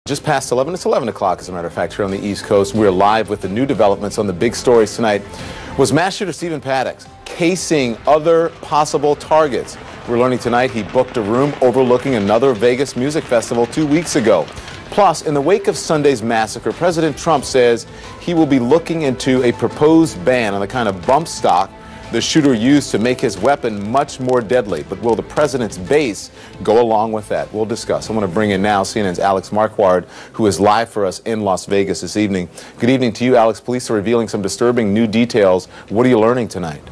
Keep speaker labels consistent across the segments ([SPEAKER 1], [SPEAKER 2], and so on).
[SPEAKER 1] Just past 11, it's 11 o'clock as a matter of fact here on the East Coast. We're live with the new developments on the big stories tonight. Was mass shooter Stephen Paddock casing other possible targets? We're learning tonight he booked a room overlooking another Vegas music festival 2 weeks ago. Plus, in the wake of Sunday's massacre, President Trump says he will be looking into a proposed ban on the kind of bump stock the shooter used to make his weapon much more deadly. But will the president's base go along with that? We'll discuss. I want to bring in now CNN's Alex Marquardt, who is live for us in Las Vegas this evening. Good evening to you, Alex. Police are revealing some disturbing new details. What are you learning tonight?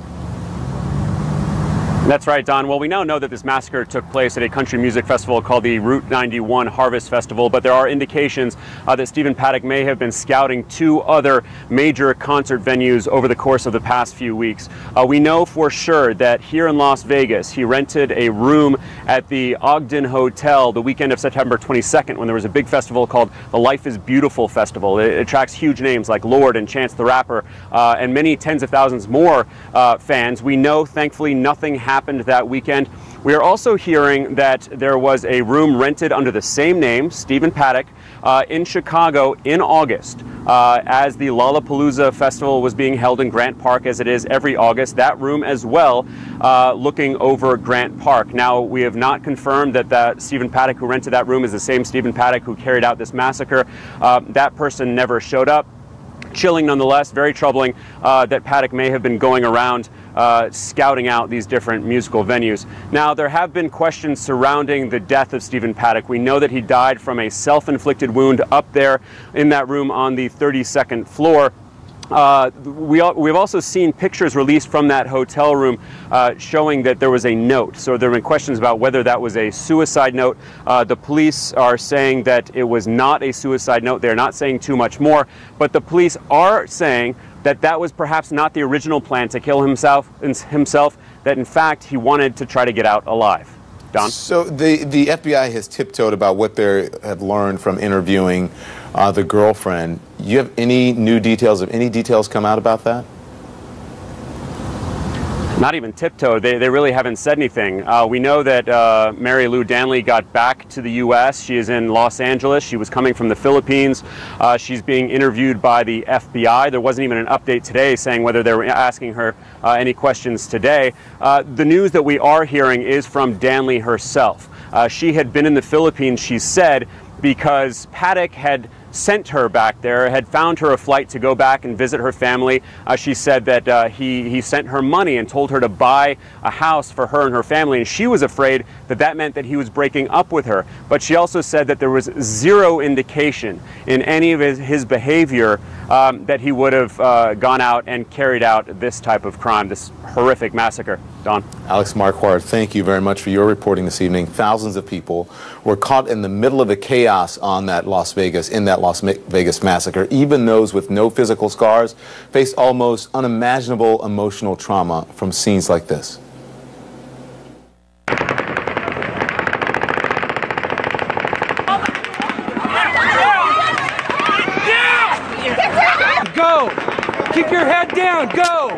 [SPEAKER 2] That's right, Don. Well, we now know that this massacre took place at a country music festival called the Route 91 Harvest Festival, but there are indications that Stephen Paddock may have been scouting two other major concert venues over the course of the past few weeks. We know for sure that here in Las Vegas, he rented a room at the Ogden Hotel the weekend of September 22nd when there was a big festival called the Life is Beautiful Festival. It attracts huge names like Lorde and Chance the Rapper and many tens of thousands more fans. We know, thankfully, nothing happened that weekend. We are also hearing that there was a room rented under the same name, Stephen Paddock, in Chicago in August as the Lollapalooza Festival was being held in Grant Park, as it is every August. That room as well, looking over Grant Park. Now, we have not confirmed that Stephen Paddock who rented that room is the same Stephen Paddock who carried out this massacre. That person never showed up. Chilling nonetheless, very troubling that Paddock may have been going around scouting out these different musical venues. Now, there have been questions surrounding the death of Stephen Paddock. We know that he died from a self-inflicted wound up there in that room on the 32nd floor. We've also seen pictures released from that hotel room showing that there was a note. So there have been questions about whether that was a suicide note. The police are saying that it was not a suicide note. They're not saying too much more, but the police are saying that that was perhaps not the original plan to kill himself, that in fact he wanted to try to get out alive. Don?
[SPEAKER 1] So the FBI has tiptoed about what they have learned from interviewing the girlfriend. You have any new details? Have any details come out about that?
[SPEAKER 2] Not even tiptoed. They really haven't said anything. We know that Mary Lou Danley got back to the U.S. She is in Los Angeles. She was coming from the Philippines. She's being interviewed by the FBI. There wasn't even an update today saying whether they were asking her any questions today. The news that we are hearing is from Danley herself. She had been in the Philippines, she said, because Paddock had sent her back there, had found her a flight to go back and visit her family. She said that he sent her money and told her to buy a house for her and her family, and she was afraid that that meant that he was breaking up with her. But she also said that there was zero indication in any of his behavior that he would have gone out and carried out this type of crime, this horrific massacre. Don?
[SPEAKER 1] Alex Marquardt, thank you very much for your reporting this evening. Thousands of people were caught in the middle of the chaos in that Las Vegas massacre. Even those with no physical scars face almost unimaginable emotional trauma from scenes like this.
[SPEAKER 3] Go! Keep your head down, go!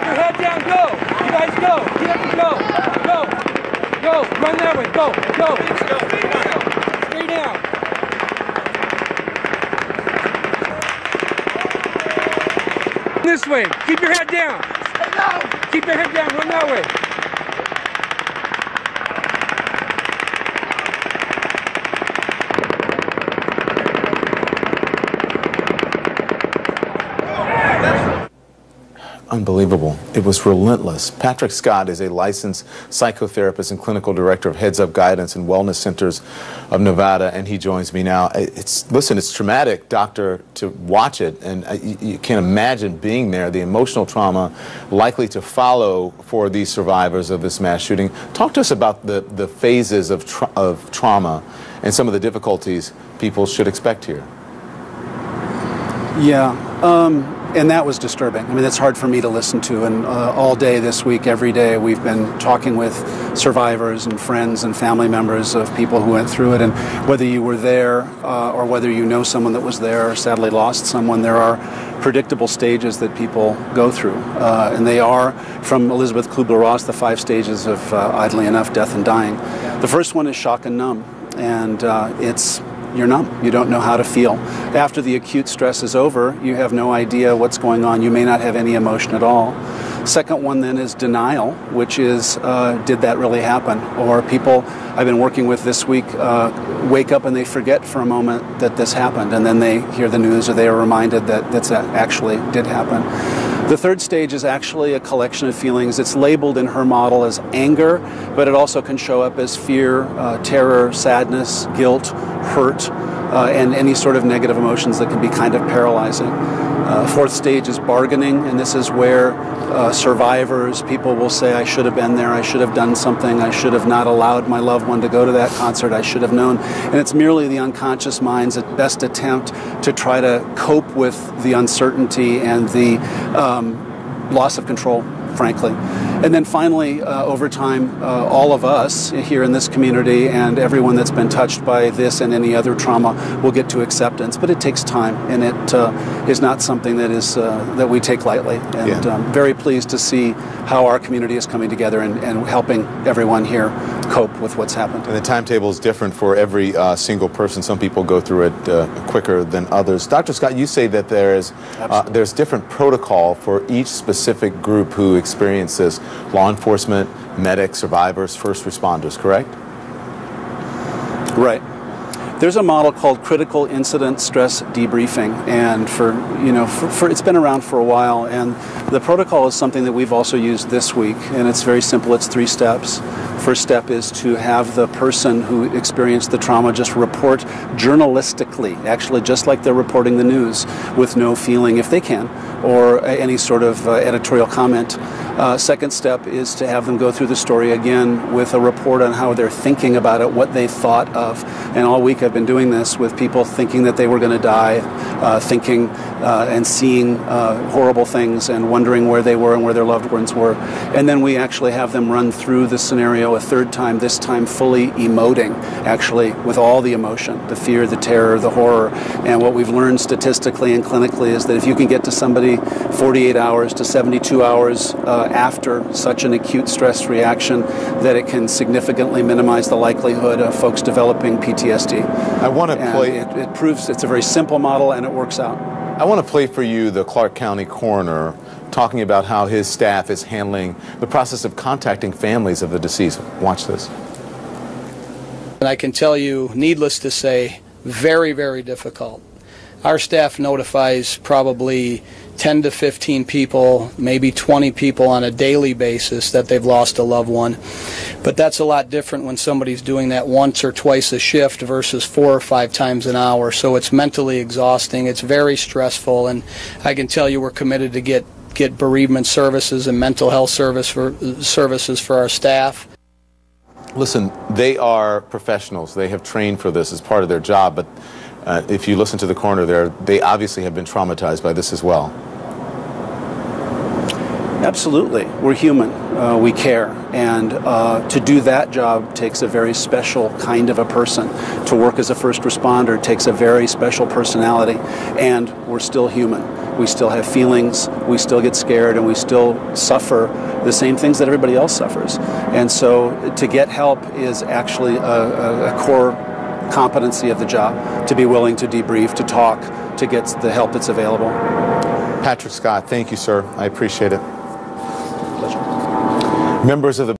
[SPEAKER 3] Head down, go! You guys go! Get up and go! Go! Go! Run that way! Go! Go! Straight down! This way! Keep your head down! Keep your head down! Run that way!
[SPEAKER 1] Unbelievable. It was relentless. Patrick Scott is a licensed psychotherapist and clinical director of HeadsUp Guidance and Wellness Centers of Nevada, and he joins me now. Listen, it's traumatic, doctor, to watch it, and you can't imagine being there, the emotional trauma likely to follow for these survivors of this mass shooting. Talk to us about the phases of trauma and some of the difficulties people should expect here.
[SPEAKER 4] Yeah. And that was disturbing. I mean, it's hard for me to listen to. And all day this week, every day, we've been talking with survivors and friends and family members of people who went through it. And whether you were there or whether you know someone that was there or sadly lost someone, there are predictable stages that people go through. And they are, from Elizabeth Kubler-Ross, the 5 stages of, oddly enough, death and dying. The first one is shock and numb, and you're numb. You don't know how to feel. After the acute stress is over, you have no idea what's going on. You may not have any emotion at all. Second one then is denial, which is, did that really happen? Or people I've been working with this week wake up and they forget for a moment that this happened, and then they hear the news or they are reminded that that actually did happen. The third stage is actually a collection of feelings. It's labeled in her model as anger, but it also can show up as fear, terror, sadness, guilt, hurt, and any sort of negative emotions that can be kind of paralyzing. Fourth stage is bargaining, and this is where survivors, people will say, I should have been there, I should have done something, I should have not allowed my loved one to go to that concert, I should have known. And it's merely the unconscious mind's best attempt to try to cope with the uncertainty and the loss of control, frankly. And then finally, over time, all of us here in this community and everyone that's been touched by this and any other trauma will get to acceptance. But it takes time, and it is not something that is that we take lightly. And I'm very pleased to see how our community is coming together and helping everyone here cope with what's happened.
[SPEAKER 1] And the timetable is different for every single person. Some people go through it quicker than others. Dr. Scott, you say that there's different protocol for each specific group who experience this. Law enforcement, medics, survivors, first responders, correct?
[SPEAKER 4] Right. There's a model called critical incident stress debriefing, and for it's been around for a while, and the protocol is something that we've also used this week, and it's very simple. It's 3 steps. First step is to have the person who experienced the trauma just report journalistically, actually just like they're reporting the news, with no feeling, if they can, or any sort of editorial comment. Second step is to have them go through the story again with a report on how they're thinking about it, what they thought of. And all week I've been doing this with people thinking that they were going to die, thinking and seeing horrible things and wondering where they were and where their loved ones were. And then we actually have them run through the scenario a third time, this time fully emoting, actually, with all the emotion, the fear, the terror, the horror. And what we've learned statistically and clinically is that if you can get to somebody 48 hours to 72 hours after such an acute stress reaction, that it can significantly minimize the likelihood of folks developing PTSD.
[SPEAKER 1] I want to play.
[SPEAKER 4] It proves it's a very simple model and it works out.
[SPEAKER 1] I want to play for you the Clark County coroner talking about how his staff is handling the process of contacting families of the deceased. Watch this.
[SPEAKER 5] And I can tell you, needless to say, very, very difficult. Our staff notifies probably 10 to 15 people, maybe 20 people on a daily basis that they've lost a loved one. But that's a lot different when somebody's doing that once or twice a shift versus 4 or 5 times an hour. So it's mentally exhausting. It's very stressful. And I can tell you we're committed to get bereavement services and mental health services for our staff.
[SPEAKER 1] Listen, they are professionals. They have trained for this as part of their job. But if you listen to the coroner, they obviously have been traumatized by this as well.
[SPEAKER 4] Absolutely. We're human. We care. And to do that job takes a very special kind of a person. To work as a first responder takes a very special personality. And we're still human. We still have feelings. We still get scared, and we still suffer the same things that everybody else suffers. And so to get help is actually a core competency of the job, to be willing to debrief, to talk, to get the help that's available.
[SPEAKER 1] Patrick Scott, thank you, sir. I appreciate it.
[SPEAKER 4] Pleasure.
[SPEAKER 1] Members of the